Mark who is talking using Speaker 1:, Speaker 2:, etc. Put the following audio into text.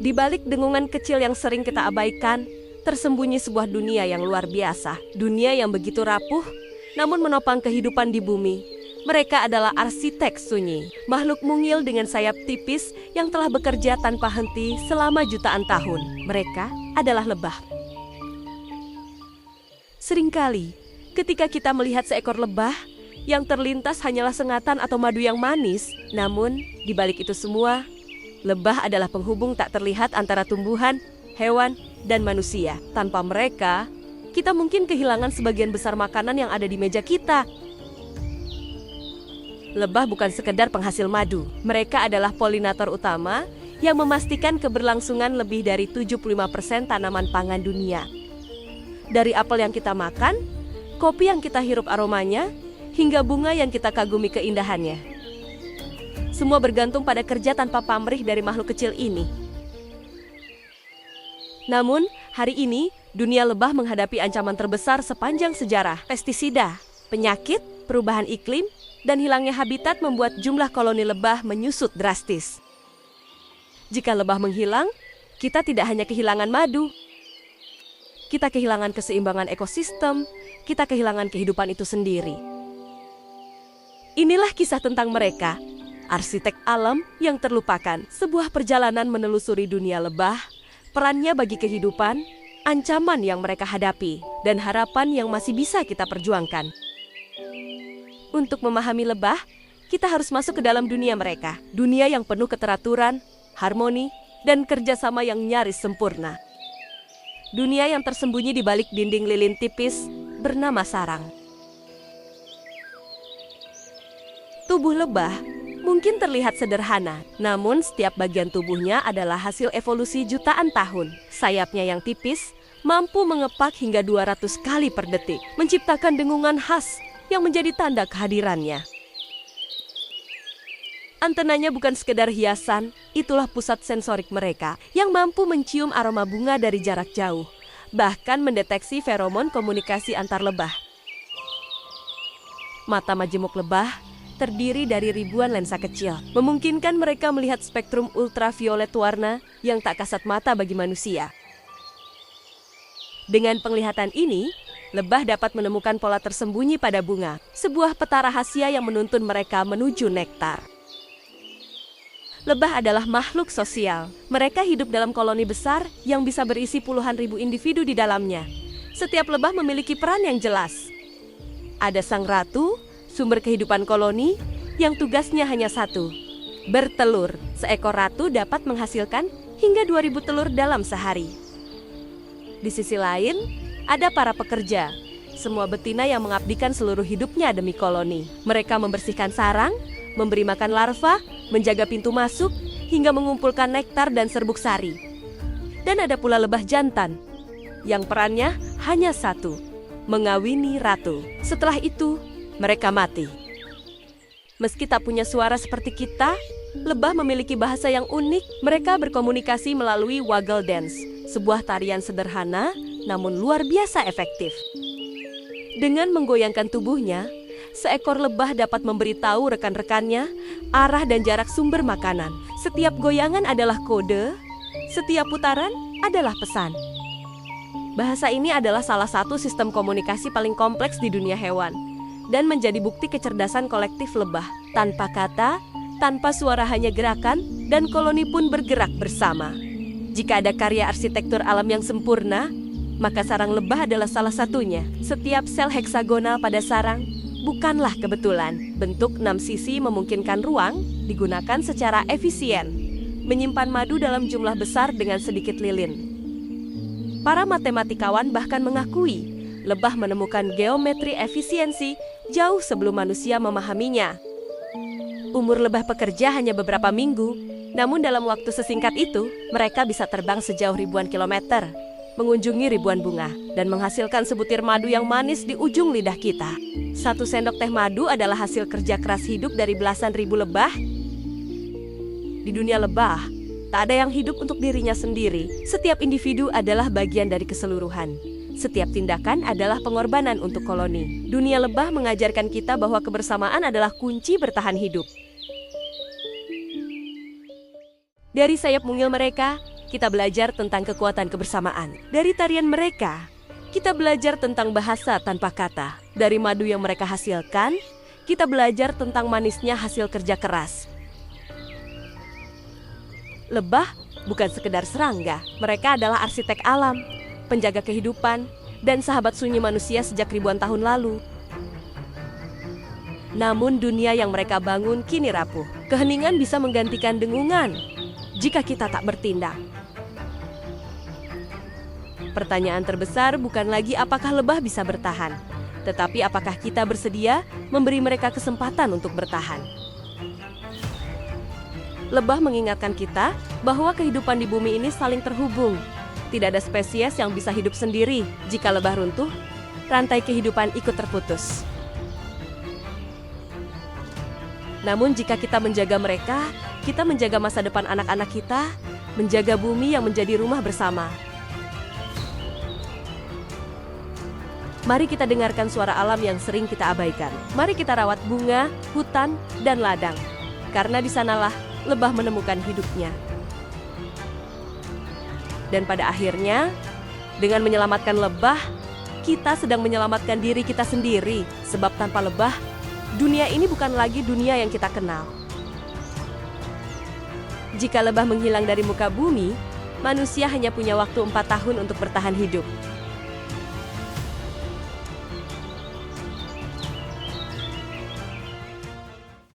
Speaker 1: Di balik dengungan kecil yang sering kita abaikan, tersembunyi sebuah dunia yang luar biasa. Dunia yang begitu rapuh, namun menopang kehidupan di bumi. Mereka adalah arsitek sunyi, makhluk mungil dengan sayap tipis yang telah bekerja tanpa henti selama jutaan tahun. Mereka adalah lebah. Seringkali, ketika kita melihat seekor lebah, yang terlintas hanyalah sengatan atau madu yang manis. Namun, di balik itu semua, lebah adalah penghubung tak terlihat antara tumbuhan, hewan, dan manusia. Tanpa mereka, kita mungkin kehilangan sebagian besar makanan yang ada di meja kita. Lebah bukan sekedar penghasil madu. Mereka adalah polinator utama yang memastikan keberlangsungan lebih dari 75% tanaman pangan dunia. Dari apel yang kita makan, kopi yang kita hirup aromanya, hingga bunga yang kita kagumi keindahannya. Semua bergantung pada kerja tanpa pamrih dari makhluk kecil ini. Namun, hari ini, dunia lebah menghadapi ancaman terbesar sepanjang sejarah. Pestisida, penyakit, perubahan iklim, dan hilangnya habitat membuat jumlah koloni lebah menyusut drastis. Jika lebah menghilang, kita tidak hanya kehilangan madu. Kita kehilangan keseimbangan ekosistem, kita kehilangan kehidupan itu sendiri. Inilah kisah tentang mereka, arsitek alam yang terlupakan, sebuah perjalanan menelusuri dunia lebah, perannya bagi kehidupan, ancaman yang mereka hadapi, dan harapan yang masih bisa kita perjuangkan. Untuk memahami lebah, kita harus masuk ke dalam dunia mereka, dunia yang penuh keteraturan, harmoni, dan kerjasama yang nyaris sempurna. Dunia yang tersembunyi di balik dinding lilin tipis bernama sarang. Tubuh lebah mungkin terlihat sederhana, namun setiap bagian tubuhnya adalah hasil evolusi jutaan tahun. Sayapnya yang tipis mampu mengepak hingga 200 kali per detik, menciptakan dengungan khas yang menjadi tanda kehadirannya. Antenanya bukan sekedar hiasan, itulah pusat sensorik mereka yang mampu mencium aroma bunga dari jarak jauh, bahkan mendeteksi feromon komunikasi antar lebah. Mata majemuk lebah terdiri dari ribuan lensa kecil, memungkinkan mereka melihat spektrum ultraviolet warna yang tak kasat mata bagi manusia. Dengan penglihatan ini, lebah dapat menemukan pola tersembunyi pada bunga, sebuah peta rahasia yang menuntun mereka menuju nektar. Lebah adalah makhluk sosial. Mereka hidup dalam koloni besar yang bisa berisi puluhan ribu individu di dalamnya. Setiap lebah memiliki peran yang jelas. Ada sang ratu, sumber kehidupan koloni, yang tugasnya hanya satu, bertelur. Seekor ratu dapat menghasilkan hingga 2000 telur dalam sehari. Di sisi lain, ada para pekerja, semua betina yang mengabdikan seluruh hidupnya demi koloni. Mereka membersihkan sarang, memberi makan larva, menjaga pintu masuk, hingga mengumpulkan nektar dan serbuk sari. Dan ada pula lebah jantan, yang perannya hanya satu, mengawini ratu. Setelah itu, mereka mati. Meski tak punya suara seperti kita, lebah memiliki bahasa yang unik. Mereka berkomunikasi melalui waggle dance, sebuah tarian sederhana namun luar biasa efektif. Dengan menggoyangkan tubuhnya, seekor lebah dapat memberitahu rekan-rekannya arah dan jarak sumber makanan. Setiap goyangan adalah kode, setiap putaran adalah pesan. Bahasa ini adalah salah satu sistem komunikasi paling kompleks di dunia hewan, dan menjadi bukti kecerdasan kolektif lebah. Tanpa kata, tanpa suara, hanya gerakan, dan koloni pun bergerak bersama. Jika ada karya arsitektur alam yang sempurna, maka sarang lebah adalah salah satunya. Setiap sel heksagonal pada sarang bukanlah kebetulan. Bentuk 6 sisi memungkinkan ruang digunakan secara efisien, menyimpan madu dalam jumlah besar dengan sedikit lilin. Para matematikawan bahkan mengakui lebah menemukan geometri efisiensi jauh sebelum manusia memahaminya. Umur lebah pekerja hanya beberapa minggu, namun dalam waktu sesingkat itu, mereka bisa terbang sejauh ribuan kilometer, mengunjungi ribuan bunga, dan menghasilkan sebutir madu yang manis di ujung lidah kita. 1 sendok teh madu adalah hasil kerja keras hidup dari belasan ribu lebah. Di dunia lebah, tak ada yang hidup untuk dirinya sendiri. Setiap individu adalah bagian dari keseluruhan. Setiap tindakan adalah pengorbanan untuk koloni. Dunia lebah mengajarkan kita bahwa kebersamaan adalah kunci bertahan hidup. Dari sayap mungil mereka, kita belajar tentang kekuatan kebersamaan. Dari tarian mereka, kita belajar tentang bahasa tanpa kata. Dari madu yang mereka hasilkan, kita belajar tentang manisnya hasil kerja keras. Lebah bukan sekedar serangga, mereka adalah arsitek alam, penjaga kehidupan, dan sahabat sunyi manusia sejak ribuan tahun lalu. Namun dunia yang mereka bangun kini rapuh. Keheningan bisa menggantikan dengungan jika kita tak bertindak. Pertanyaan terbesar bukan lagi apakah lebah bisa bertahan, tetapi apakah kita bersedia memberi mereka kesempatan untuk bertahan. Lebah mengingatkan kita bahwa kehidupan di bumi ini saling terhubung. Tidak ada spesies yang bisa hidup sendiri. Jika lebah runtuh, rantai kehidupan ikut terputus. Namun jika kita menjaga mereka, kita menjaga masa depan anak-anak kita, menjaga bumi yang menjadi rumah bersama. Mari kita dengarkan suara alam yang sering kita abaikan. Mari kita rawat bunga, hutan, dan ladang. Karena di sanalah lebah menemukan hidupnya. Dan pada akhirnya, dengan menyelamatkan lebah, kita sedang menyelamatkan diri kita sendiri. Sebab tanpa lebah, dunia ini bukan lagi dunia yang kita kenal. Jika lebah menghilang dari muka bumi, manusia hanya punya waktu 4 tahun untuk bertahan hidup.